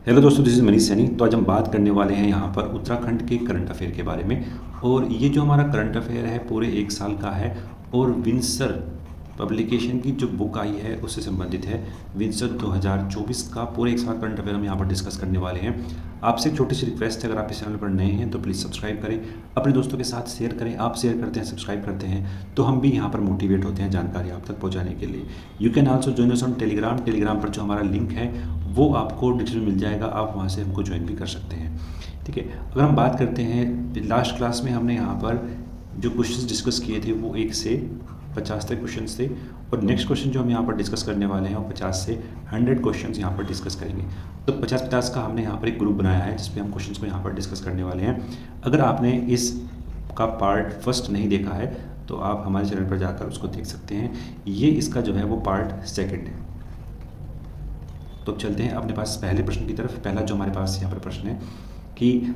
Hello दोस्तों, this is Manish Saini. तो आज हम बात करने वाले हैं यहाँ पर उत्तराखंड के करंट अफेयर के बारे में। और ये जो हमारा करंट अफेयर है पूरे एक साल का है और विंसर पब्लिकेशन की जो बुक आई है उससे संबंधित है। विंसर 2024 का पूरे एक साल करंट अफेयर हम यहाँ पर डिस्कस करने वाले हैं। आपसे एक छोटी सी रिक्वेस्ट है, अगर आप इस चैनल पर नए हैं तो प्लीज़ सब्सक्राइब करें, अपने दोस्तों के साथ शेयर करें। आप शेयर करते हैं, सब्सक्राइब करते हैं तो हम भी यहाँ पर मोटिवेट होते हैं जानकारी आप तक पहुँचाने के लिए। You can also join us on Telegram पर जो हमारा लिंक है वो आपको डिटेल मिल जाएगा, आप वहाँ से हमको ज्वाइन भी कर सकते हैं। ठीक है, अगर हम बात करते हैं लास्ट क्लास में हमने यहाँ पर जो क्वेश्चंस डिस्कस किए थे वो 1 से 50 तक क्वेश्चंस थे। और नेक्स्ट क्वेश्चन जो हम यहाँ पर डिस्कस करने वाले हैं वो 50 से 100 क्वेश्चंस यहाँ पर डिस्कस करेंगे। तो 50-50 का हमने यहाँ पर एक ग्रुप बनाया है जिसपे हम क्वेश्चंस को यहाँ पर डिस्कस करने वाले हैं। अगर आपने इस का पार्ट फर्स्ट नहीं देखा है तो आप हमारे चैनल पर जाकर उसको देख सकते हैं। ये इसका जो है वो पार्ट सेकेंड है। तो चलते हैं अपने पास पहले प्रश्न की तरफ। पहला जो हमारे पास यहाँ पर प्रश्न है कि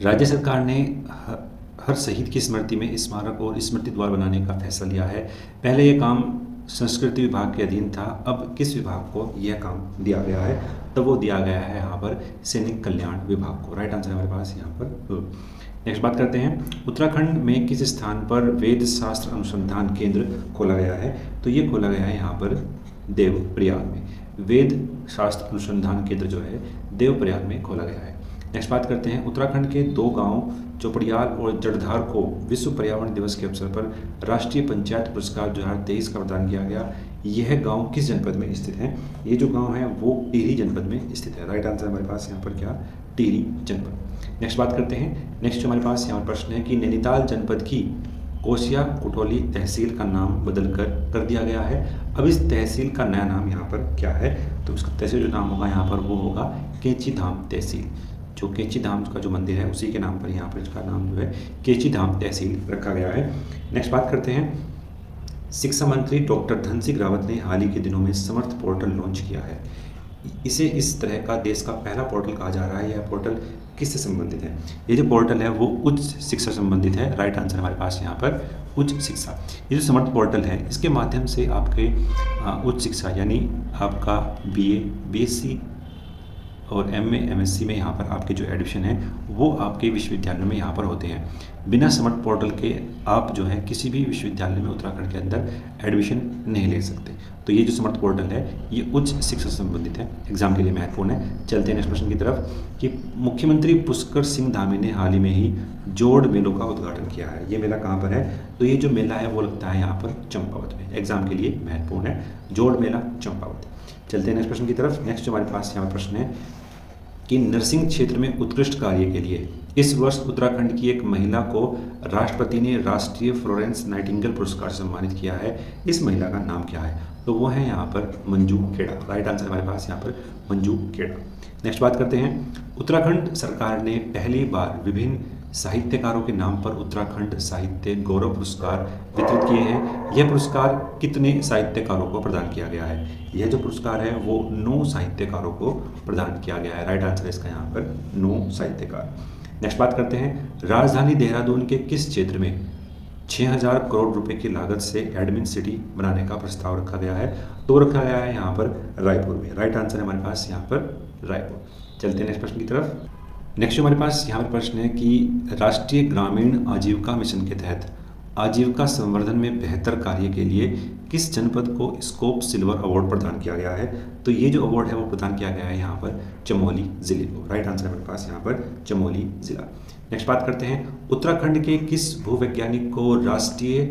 राज्य सरकार ने हर शहीद की स्मृति में स्मारक और स्मृति द्वार बनाने का फैसला लिया है। पहले ये काम संस्कृति विभाग के अधीन था, अब किस विभाग को यह काम दिया गया है? तो वो दिया गया है यहाँ पर सैनिक कल्याण विभाग को। राइट आंसर हमारे पास यहाँ पर। नेक्स्ट बात करते हैं, उत्तराखंड में किस स्थान पर वेद शास्त्र अनुसंधान केंद्र खोला गया है? तो ये खोला गया है यहाँ पर देवप्रयाग में। वेद शास्त्र अनुसंधान केंद्र जो है देवप्रयाग में खोला गया है। नेक्स्ट बात करते हैं, उत्तराखंड के 2 गांव चौपड़ियाल और जड़धार को विश्व पर्यावरण दिवस के अवसर पर राष्ट्रीय पंचायत पुरस्कार 2023 का प्रदान किया गया। यह गांव किस जनपद में स्थित है? ये जो गांव है वो टिहरी जनपद में स्थित है। राइट आंसर हमारे पास यहाँ पर क्या? टिहरी जनपद। नेक्स्ट बात करते हैं, नेक्स्ट जो हमारे पास यहाँ प्रश्न है कि नैनीताल जनपद की कोसिया कुटोली तहसील का नाम बदल कर दिया गया है। अब इस तहसील का नया नाम यहाँ पर क्या है? तो उसका तहसील जो नाम होगा यहाँ पर वो होगा कैंची धाम तहसील। जो कैंची धाम का जो मंदिर है उसी के नाम पर यहाँ पर इसका नाम जो है कैंची धाम तहसील रखा गया है। नेक्स्ट बात करते हैं, शिक्षा मंत्री डॉक्टर धन सिंह रावत ने हाल ही के दिनों में समर्थ पोर्टल लॉन्च किया है। इसे इस तरह का देश का पहला पोर्टल कहा जा रहा है। यह पोर्टल किससे संबंधित है? ये जो पोर्टल है वो उच्च शिक्षा संबंधित है। राइट आंसर हमारे पास यहाँ पर उच्च शिक्षा। ये जो समर्थ पोर्टल है इसके माध्यम से आपके उच्च शिक्षा यानी आपका BA, BSc और MA, MSc में यहाँ पर आपके जो एडमिशन है वो आपके विश्वविद्यालय में यहाँ पर होते हैं। बिना समर्थ पोर्टल के आप जो है किसी भी विश्वविद्यालय में उत्तराखंड के अंदर एडमिशन नहीं ले सकते। तो ये जो समर्थ पोर्टल है ये उच्च शिक्षा से संबंधित है, एग्जाम के लिए महत्वपूर्ण है। चलते हैं नेक्स्ट प्रश्न की तरफ कि मुख्यमंत्री पुष्कर सिंह धामी ने हाल ही में ही जोड़ मेलों का उद्घाटन किया है। ये मेला कहाँ पर है? तो ये जो मेला है वो लगता है यहाँ पर चंपावत में, एग्जाम के लिए महत्वपूर्ण है, जोड़ मेला चंपावत। चलते हैं नेक्स्ट प्रश्न की तरफ। नेक्स्ट जो हमारे पास यहाँ पर प्रश्न है कि नर्सिंग क्षेत्र में उत्कृष्ट कार्य के लिए इस वर्ष उत्तराखंड की एक महिला को राष्ट्रपति ने राष्ट्रीय फ्लोरेंस नाइटिंगेल पुरस्कार से सम्मानित किया है। इस महिला का नाम क्या है? तो वो है यहाँ पर मंजू खेड़ा। राइट आंसर हमारे पास यहाँ पर मंजू खेड़ा। नेक्स्ट बात करते हैं, उत्तराखंड सरकार ने पहली बार विभिन्न साहित्यकारों के नाम पर उत्तराखंड साहित्य गौरव पुरस्कार वितरित किए हैं। यह पुरस्कार कितने साहित्यकारों को प्रदान किया गया है? यह जो पुरस्कार है वो 9 साहित्यकारों को प्रदान किया गया है। राइट आंसर इसका यहाँ पर 9 साहित्यकार। नेक्स्ट बात करते हैं, राजधानी देहरादून के किस क्षेत्र में 6000 करोड़ रुपए की लागत से एडमिन सिटी बनाने का प्रस्ताव रखा गया है? तो रखा गया है यहाँ पर रायपुर में। राइट आंसर है हमारे पास यहाँ पर रायपुर। चलते हैं नेक्स्ट प्रश्न की तरफ। नेक्स्ट हमारे पास यहाँ पर प्रश्न है कि राष्ट्रीय ग्रामीण आजीविका मिशन के तहत आजीविका संवर्धन में बेहतर कार्य के लिए किस जनपद को स्कोप सिल्वर अवार्ड प्रदान किया गया है? तो ये जो अवार्ड है वो प्रदान किया गया है यहाँ पर चमोली जिले को। राइट आंसर हमारे पास यहाँ पर चमोली जिला। नेक्स्ट बात करते हैं, उत्तराखंड के किस भूवैज्ञानिक को राष्ट्रीय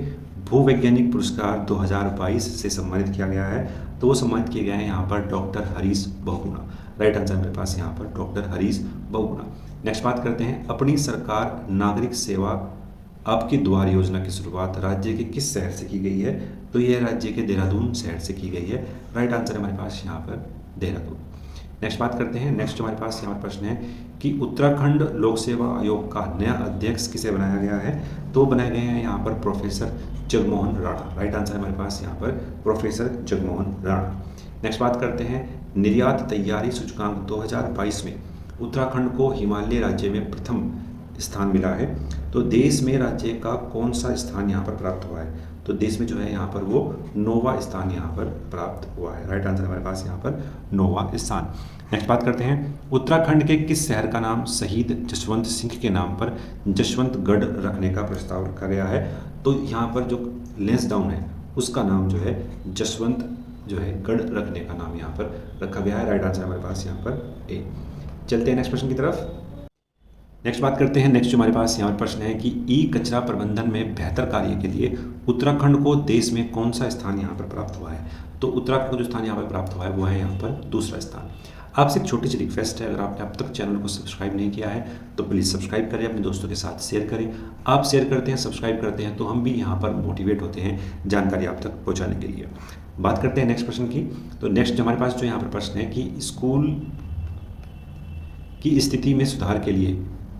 भूवैज्ञानिक पुरस्कार 2022 से सम्मानित किया गया है? तो वो सम्मानित किए गए हैं यहाँ पर doctor Harish Bahuguna. Right answer मेरे पास यहाँ पर डॉक्टर हरीश बहुगुणा। नेक्स्ट बात करते हैं, अपनी सरकार नागरिक सेवा आपकी द्वार योजना की शुरुआत राज्य के किस शहर से की गई है? तो यह राज्य के देहरादून शहर से की गई है। राइट आंसर हमारे पास यहाँ पर देहरादून। नेक्स्ट बात करते हैं, नेक्स्ट हमारे पास यहाँ पर प्रश्न है कि उत्तराखंड लोक सेवा आयोग का नया अध्यक्ष किसे बनाया गया है? तो बनाए गए हैं यहाँ पर professor Jagmohan Rana. Right answer हमारे पास यहाँ पर प्रोफेसर जगमोहन राणा। नेक्स्ट बात करते हैं, निर्यात तैयारी सूचकांक 2022 में उत्तराखंड को हिमालय राज्य में प्रथम स्थान मिला है। तो देश में राज्य का कौन सा स्थान यहाँ पर प्राप्त हुआ है? तो देश में जो है यहाँ पर वो 9वां स्थान यहाँ पर प्राप्त हुआ है। राइट आंसर हमारे पास यहाँ पर 9वां स्थान। नेक्स्ट बात करते हैं, उत्तराखंड के किस शहर का नाम शहीद जसवंत सिंह के नाम पर जसवंतगढ़ रखने का प्रस्ताव रखा गया है? तो यहाँ पर जो लैंसडाउन है उसका नाम जो है जसवंत जो है गढ़ रखने का नाम यहाँ पर रखा गया है। राइट आंसर हमारे पास यहाँ पर ए। चलते हैं नेक्स्ट प्रश्न की तरफ। नेक्स्ट बात करते हैं, नेक्स्ट जो हमारे पास यहाँ पर प्रश्न है कि ई कचरा प्रबंधन में बेहतर कार्य के लिए उत्तराखंड को देश में कौन सा स्थान यहाँ पर प्राप्त हुआ है? तो उत्तराखंड को जो स्थान यहाँ पर प्राप्त हुआ है वो है यहाँ पर दूसरा स्थान। आपसे एक छोटी सी रिक्वेस्ट है, अगर आपने अब तक चैनल को सब्सक्राइब नहीं किया है तो प्लीज़ सब्सक्राइब करें, अपने दोस्तों के साथ शेयर करें। आप शेयर करते हैं, सब्सक्राइब करते हैं तो हम भी यहाँ पर मोटिवेट होते हैं जानकारी आप तक पहुँचाने के लिए। बात करते हैं नेक्स्ट प्रश्न की। तो नेक्स्ट हमारे पास जो यहाँ पर प्रश्न है कि स्कूल की स्थिति में सुधार के लिए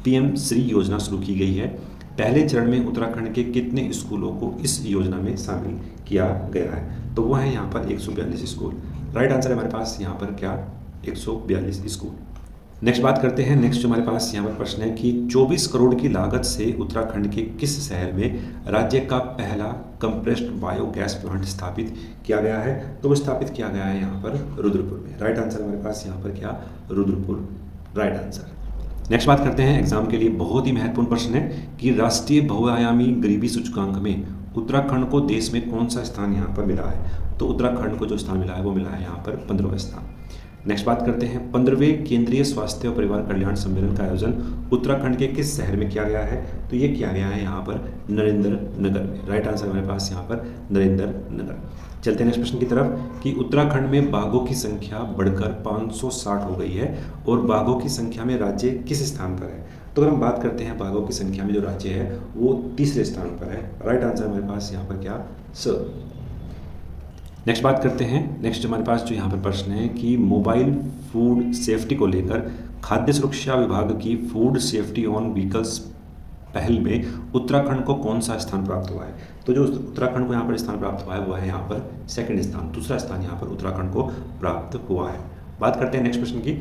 पीएम श्री योजना शुरू की गई है। पहले चरण में उत्तराखंड के कितने स्कूलों को इस योजना में शामिल किया गया है? तो वो है यहाँ पर 142 स्कूल। राइट आंसर है हमारे पास यहाँ पर क्या 142 स्कूल। नेक्स्ट बात करते हैं, नेक्स्ट जो हमारे पास यहाँ पर प्रश्न है कि 24 करोड़ की लागत से उत्तराखंड के किस शहर में राज्य का पहला कंप्रेस्ड बायोगैस प्लांट स्थापित किया गया है? तो वो स्थापित किया गया है यहाँ पर रुद्रपुर में। राइट आंसर हमारे पास यहाँ पर क्या रुद्रपुर, राइट आंसर। नेक्स्ट बात करते हैं, एग्जाम के लिए बहुत ही महत्वपूर्ण प्रश्न है कि राष्ट्रीय बहुआयामी गरीबी सूचकांक में उत्तराखंड को देश में कौन सा स्थान यहाँ पर मिला है? तो उत्तराखंड को जो स्थान मिला है वो मिला है यहाँ पर 15वां स्थान। नेक्स्ट बात करते हैं, 15वें केंद्रीय स्वास्थ्य और परिवार कल्याण सम्मेलन का आयोजन उत्तराखंड के किस शहर में किया गया है? तो ये किया गया है यहाँ पर नरेंद्र नगर में। राइट आंसर हमारे पास यहाँ पर नरेंद्र नगर। चलते हैं नेक्स्ट प्रश्न की तरफ कि उत्तराखंड में बाघों की संख्या बढ़कर 560 हो गई है और बाघों की संख्या में राज्य किस स्थान पर है? तो अगर हम बात करते हैं बाघों की संख्या में जो राज्य है वो तीसरे स्थान पर है। राइट आंसर हमारे पास यहाँ पर क्या स। नेक्स्ट बात करते हैं, नेक्स्ट हमारे पास जो यहाँ पर प्रश्न है कि मोबाइल फूड सेफ्टी को लेकर खाद्य सुरक्षा विभाग की फूड सेफ्टी ऑन व्हीकल्स पहल में उत्तराखंड को कौन सा स्थान प्राप्त हुआ है? तो जो उत्तराखंड को यहाँ पर स्थान प्राप्त हुआ है वो है यहाँ पर सेकंड स्थान, दूसरा स्थान यहाँ पर उत्तराखंड को प्राप्त हुआ है। बात करते हैं नेक्स्ट प्रश्न की।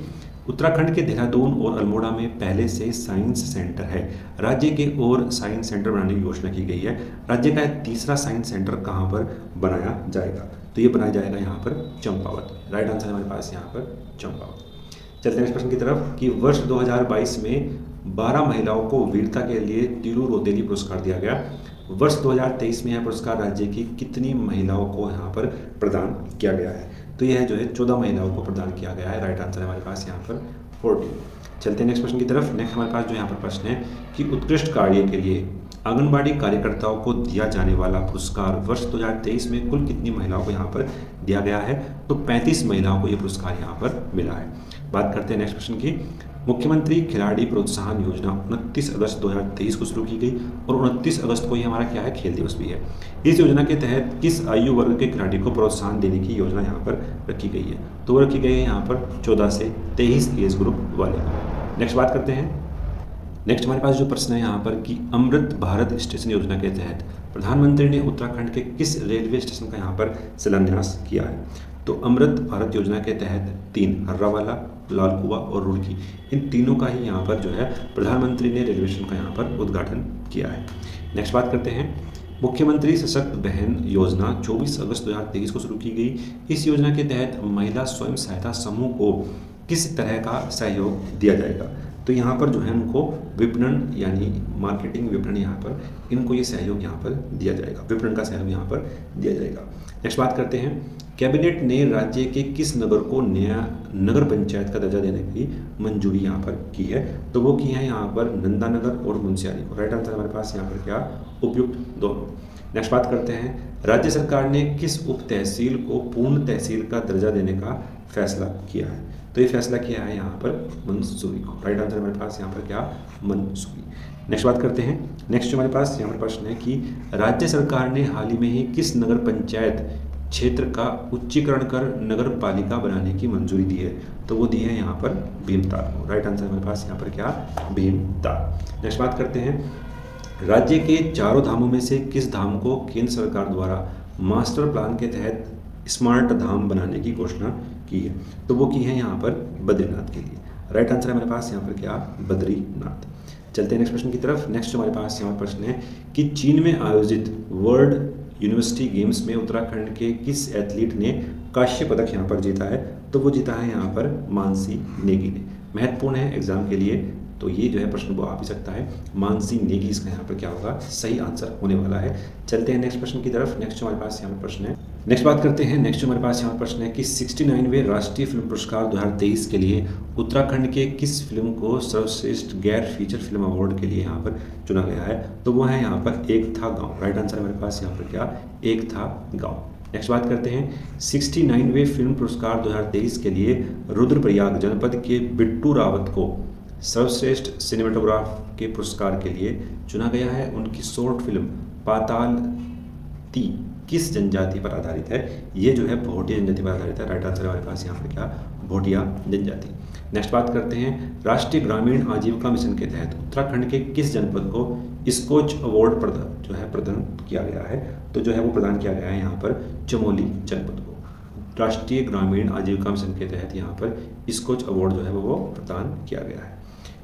उत्तराखंड के देहरादून और अल्मोड़ा में पहले से साइंस सेंटर है, राज्य के और साइंस सेंटर बनाने की घोषणा की गई है। राज्य का तीसरा साइंस सेंटर कहाँ पर बनाया जाएगा? तो ये बनाया जाएगा यहाँ पर चंपावत। राइट आंसर हमारे पास यहाँ पर चंपावत। चलते हैं नेक्स्ट प्रश्न की तरफ कि वर्ष 2022 में 12 महिलाओं को वीरता के लिए तिरु रोतेली पुरस्कार दिया गया। वर्ष 2023 में यह पुरस्कार राज्य की कितनी महिलाओं को यहाँ पर प्रदान किया गया है? तो यह जो है 14 महिलाओं को प्रदान किया गया है। राइट आंसर हमारे पास यहाँ पर 14। चलते हैं नेक्स्ट प्रश्न की तरफ। नेक्स्ट हमारे पास जो यहाँ पर प्रश्न है कि उत्कृष्ट कार्य के लिए आंगनबाड़ी कार्यकर्ताओं को दिया जाने वाला पुरस्कार वर्ष 2023 में कुल कितनी महिलाओं को यहाँ पर दिया गया है? तो 35 महिलाओं को यह पुरस्कार यहाँ पर मिला है। बात करते हैं नेक्स्ट प्रश्न की। मुख्यमंत्री खिलाड़ी प्रोत्साहन योजना 29 अगस्त 2023 को शुरू की गई और 29 अगस्त को ये हमारा क्या है खेल दिवस भी है। इस योजना के तहत किस आयु वर्ग के खिलाड़ी को प्रोत्साहन देने की योजना यहाँ पर रखी गई है? तो वो रखी गई है यहाँ पर 14 से 23 एज ग्रुप वाले। नेक्स्ट बात करते हैं, नेक्स्ट हमारे पास जो प्रश्न है यहाँ पर कि अमृत भारत स्टेशन योजना के तहत प्रधानमंत्री ने उत्तराखंड के किस रेलवे स्टेशन का यहाँ पर शिलान्यास किया है? तो अमृत भारत योजना के तहत 3 हर्रावाला, लाल कुआं और रुड़की, इन तीनों का ही यहाँ पर जो है प्रधानमंत्री ने रेलवे स्टेशन का यहाँ पर उद्घाटन किया है। नेक्स्ट बात करते हैं, मुख्यमंत्री सशक्त बहन योजना 24 अगस्त 2023 को शुरू की गई। इस योजना के तहत महिला स्वयं सहायता समूह को किस तरह का सहयोग दिया जाएगा? तो यहाँ पर जो है उनको विपणन यानी मार्केटिंग विपणन यहाँ पर इनको ये सहयोग यहाँ पर दिया जाएगा, विपणन का सहयोग यहाँ पर दिया जाएगा। नेक्स्ट बात करते हैं, कैबिनेट ने राज्य के किस नगर को नया नगर पंचायत का दर्जा देने की मंजूरी यहाँ पर की है? तो वो की है यहाँ पर नंदा नगर और मुंशियारी को। राइट आंसर हमारे पास यहाँ पर क्या उपयुक्त दोनों। नेक्स्ट बात करते हैं, राज्य सरकार ने किस उप तहसील को पूर्ण तहसील का दर्जा देने का फैसला किया है? तो ये फैसला किया है यहाँ पर मंसूरी को। राइट आंसर हमारे पास यहाँ पर क्या मंसूरी। नेक्स्ट बात करते हैं, नेक्स्ट जो हमारे पास यहाँ पर प्रश्न है कि राज्य सरकार ने हाल ही में ही किस नगर पंचायत क्षेत्र का उच्चीकरण कर नगर पालिका बनाने की मंजूरी दी है? तो वो दी है यहाँ पर भीमताल को। राइट आंसर हमारे पास यहाँ पर क्या भीमताल। नेक्स्ट बात करते हैं, राज्य के चारों धामों में से किस धाम को केंद्र सरकार द्वारा मास्टर प्लान के तहत स्मार्ट धाम बनाने की घोषणा की है? तो वो की है यहाँ पर बद्रीनाथ के लिए। राइट आंसर हमारे पास यहाँ पर क्या बद्रीनाथ। चलते हैं नेक्स्ट प्रश्न की तरफ। नेक्स्ट हमारे पास यहाँ पर प्रश्न है कि चीन में आयोजित वर्ल्ड यूनिवर्सिटी गेम्स में उत्तराखंड के किस एथलीट ने कांस्य पदक यहाँ पर जीता है? तो वो जीता है यहाँ पर मानसी नेगी ने। महत्वपूर्ण है एग्जाम के लिए, तो ये जो है प्रश्न वो आ भी सकता है। मानसी नेगी इसका यहाँ पर क्या होगा, सही आंसर होने वाला है। चलते हैं नेक्स्ट प्रश्न की तरफ। नेक्स्ट हमारे पास यहाँ पर प्रश्न है, नेक्स्ट बात करते हैं। नेक्स्ट हमारे पास यहाँ पर प्रश्न है कि 69वें राष्ट्रीय फिल्म पुरस्कार 2023 के लिए उत्तराखंड के किस फिल्म को सर्वश्रेष्ठ गैर फीचर फिल्म अवार्ड के लिए यहाँ पर चुना गया है? तो वो है यहाँ पर एक था गाँव। राइट आंसर हमारे पास यहाँ पर क्या, एक था गाँव। नेक्स्ट बात करते हैं 69वें फिल्म पुरस्कार 2023 के लिए रुद्रप्रयाग जनपद के बिट्टू रावत को सर्वश्रेष्ठ सिनेमेटोग्राफ के पुरस्कार के लिए चुना गया है। उनकी शॉर्ट फिल्म पाताल ती किस जनजाति पर आधारित है? ये जो है भोटिया जनजाति पर आधारित है। राइट आंसर हमारे पास यहाँ पर क्या, भोटिया जनजाति। नेक्स्ट बात करते हैं राष्ट्रीय ग्रामीण आजीविका मिशन के तहत उत्तराखंड के किस जनपद को स्कॉच अवार्ड प्रदान किया गया है? तो जो है वो प्रदान किया गया है यहाँ पर चमोली जनपद को। राष्ट्रीय ग्रामीण आजीविका मिशन के तहत यहाँ पर स्कॉच अवार्ड जो है वो प्रदान किया गया है।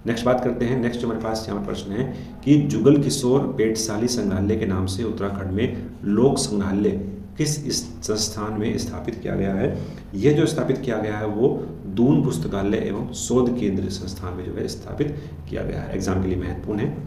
नेक्स्ट बात करते हैं। नेक्स्ट हमारे पास यहाँ पर प्रश्न है कि जुगल किशोर पेटशाली संग्रहालय के नाम से उत्तराखंड में लोक संग्रहालय किस संस्थान में स्थापित किया गया है? यह जो स्थापित किया गया है वो दून पुस्तकालय एवं शोध केंद्र संस्थान में जो है स्थापित किया गया है। एग्जाम के लिए महत्वपूर्ण है।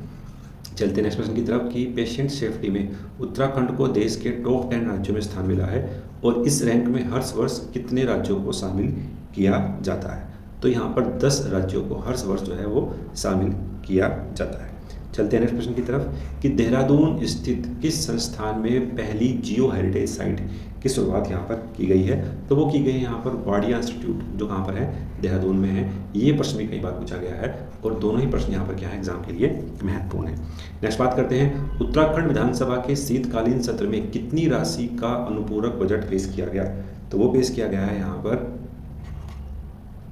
चलते नेक्स्ट प्रश्न की तरफ कि पेशेंट सेफ्टी में उत्तराखंड को देश के टॉप 10 राज्यों में स्थान मिला है और इस रैंक में हर वर्ष कितने राज्यों को शामिल किया जाता है? तो यहाँ पर 10 राज्यों को हर वर्ष जो है वो शामिल किया जाता है। चलते हैं नेक्स्ट प्रश्न की तरफ कि देहरादून स्थित किस संस्थान में पहली जियो हेरिटेज साइट की शुरुआत यहाँ पर की गई है? तो वो की गई है यहाँ पर वाडिया इंस्टीट्यूट, जो कहाँ पर है, देहरादून में है। ये प्रश्न भी कई बार पूछा गया है और दोनों ही प्रश्न यहाँ पर क्या है, एग्जाम के लिए महत्वपूर्ण है। नेक्स्ट बात करते हैं उत्तराखंड विधानसभा के शीतकालीन सत्र में कितनी राशि का अनुपूरक बजट पेश किया गया? तो वो पेश किया गया है यहाँ पर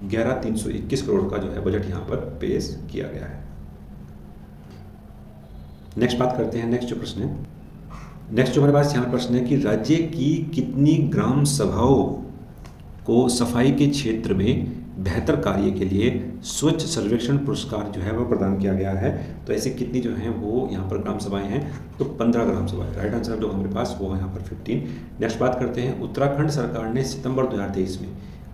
11,321 करोड़ का जो है बजट यहाँ पर पेश किया गया है। नेक्स्ट बात करते हैं। नेक्स्ट जो प्रश्न है, नेक्स्ट जो हमारे पास यहाँ प्रश्न है कि राज्य की कितनी ग्राम सभाओं को सफाई के क्षेत्र में बेहतर कार्य के लिए स्वच्छ सर्वेक्षण पुरस्कार जो है वो प्रदान किया गया है? तो ऐसे कितनी जो हैं वो यहाँ पर ग्राम सभाएं हैं? तो 15 ग्राम सभाएं। राइट आंसर जो हमारे पास वो है यहाँ पर 15। नेक्स्ट बात करते हैं उत्तराखंड सरकार ने सितंबर 2023 में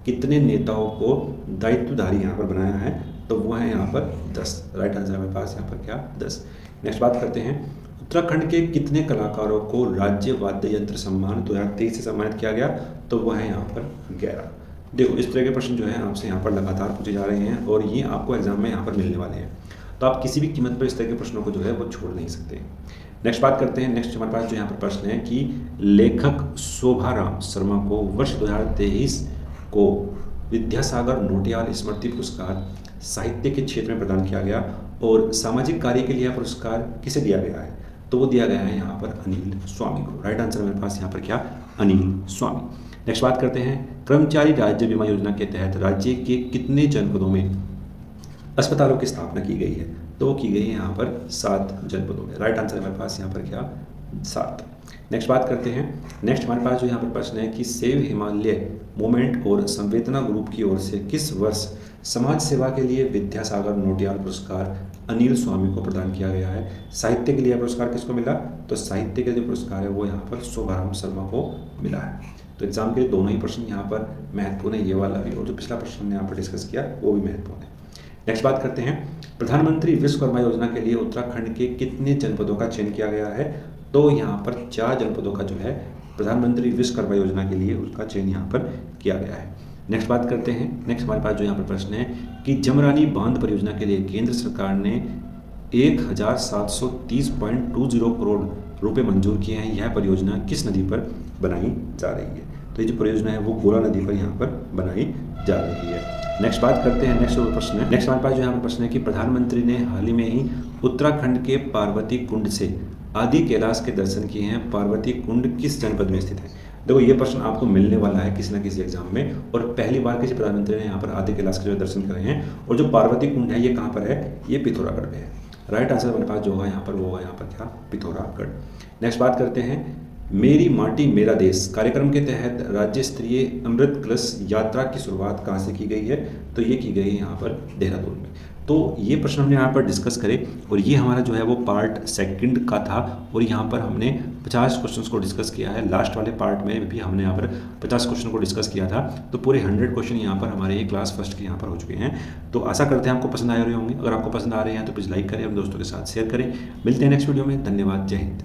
कितने नेताओं को दायित्वधारी यहाँ पर बनाया है? तो वो है यहाँ पर 10। राइट आंसर हमारे पास यहाँ पर क्या, 10। नेक्स्ट बात करते हैं उत्तराखंड के कितने कलाकारों को राज्य वाद्य यंत्र सम्मान 2023 से सम्मानित किया गया? तो वो है यहाँ पर 11। देखो इस तरह के प्रश्न जो है आपसे यहाँ पर लगातार पूछे जा रहे हैं और ये आपको एग्जाम में यहाँ पर मिलने वाले हैं, तो आप किसी भी कीमत पर इस तरह के प्रश्नों को जो है वो छोड़ नहीं सकते। नेक्स्ट बात करते हैं। नेक्स्ट हमारे पास जो यहाँ पर प्रश्न है कि लेखक शोभाराम शर्मा को वर्ष 2023 को विद्यासागर नोटियाल स्मृति पुरस्कार साहित्य के क्षेत्र में प्रदान किया गया और सामाजिक कार्य के लिए यह पुरस्कार किसे दिया गया है? तो वो दिया गया है यहाँ पर अनिल स्वामी को। राइट आंसर मेरे पास यहाँ पर क्या, अनिल स्वामी। नेक्स्ट बात करते हैं कर्मचारी राज्य बीमा योजना के तहत राज्य के कितने जनपदों में अस्पतालों की स्थापना की गई है? तो वो की गई है यहाँ पर 7 जनपदों में। राइट आंसर हमारे पास यहाँ पर क्या, 7। नेक्स्ट बात करते हैं। नेक्स्ट हमारे पास जो यहाँ पर प्रश्न है कि सेव हिमालय मूवमेंट और संवेदना ग्रुप की ओर से किस वर्ष समाज सेवा के लिए विद्यासागर नोटियाल पुरस्कार अनिल स्वामी को प्रदान किया गया है? साहित्य के लिए पुरस्कार किसको मिला? तो साहित्य के जो पुरस्कार है वो यहाँ पर शोभाराम शर्मा को मिला है। तो एग्जाम के दोनों ही प्रश्न यहाँ पर महत्वपूर्ण है, ये वाला भी और जो पिछला प्रश्न हमने यहाँ पर डिस्कस किया वो भी महत्वपूर्ण है। नेक्स्ट बात करते हैं प्रधानमंत्री विश्वकर्मा योजना के लिए उत्तराखंड के कितने जनपदों का चयन किया गया है? तो यहाँ पर 4 जनपदों का जो है प्रधानमंत्री विश्वकर्मा योजना के लिए उसका चयन यहाँ पर किया गया है। नेक्स्ट बात करते हैं। नेक्स्ट हमारे पास जो यहाँ पर प्रश्न है कि जमरानी बांध परियोजना के लिए केंद्र सरकार ने 1730.20 करोड़ रुपए मंजूर किए हैं। यह परियोजना किस नदी पर बनाई जा रही है? तो ये जो परियोजना है वो गोला नदी पर यहाँ पर बनाई जा रही है। नेक्स्ट बात करते हैं। नेक्स्ट प्रश्न है, नेक्स्ट हमारे पास जो यहाँ पर प्रश्न है कि प्रधानमंत्री ने हाल ही में ही उत्तराखंड के पार्वती कुंड से आदि कैलाश के दर्शन किए हैं। पार्वती कुंड किस जनपद में स्थित है? देखो ये प्रश्न आपको मिलने वाला है किसी न किसी एग्जाम में, और पहली बार किसी प्रधानमंत्री ने यहाँ पर आदि कैलाश के जो दर्शन करे हैं। और जो पार्वती कुंड है ये कहाँ पर है? ये पिथौरागढ़ में है। राइट आंसर हमारे पास जो होगा यहाँ पर वो होगा यहाँ पर क्या, पिथौरागढ़। नेक्स्ट बात करते हैं मेरी माटी मेरा देश कार्यक्रम के तहत राज्य स्तरीय अमृत कलश यात्रा की शुरुआत कहाँ से की गई है? तो ये की गई है यहाँ पर देहरादून में। तो ये प्रश्न हमने यहाँ पर डिस्कस करे और ये हमारा जो है वो पार्ट सेकंड का था और यहाँ पर हमने 50 क्वेश्चंस को डिस्कस किया है। लास्ट वाले पार्ट में भी हमने यहाँ पर 50 क्वेश्चन को डिस्कस किया था। तो पूरे 100 क्वेश्चन यहाँ पर हमारे क्लास फर्स्ट के यहाँ पर हो चुके हैं। तो आशा करते हैं आपको पसंद आ रहे होंगे। अगर आपको पसंद आ रहे हैं तो प्लीज़ लाइक करें, अपने दोस्तों के साथ शेयर करें। मिलते हैं नेक्स्ट वीडियो में। धन्यवाद। जय हिंद।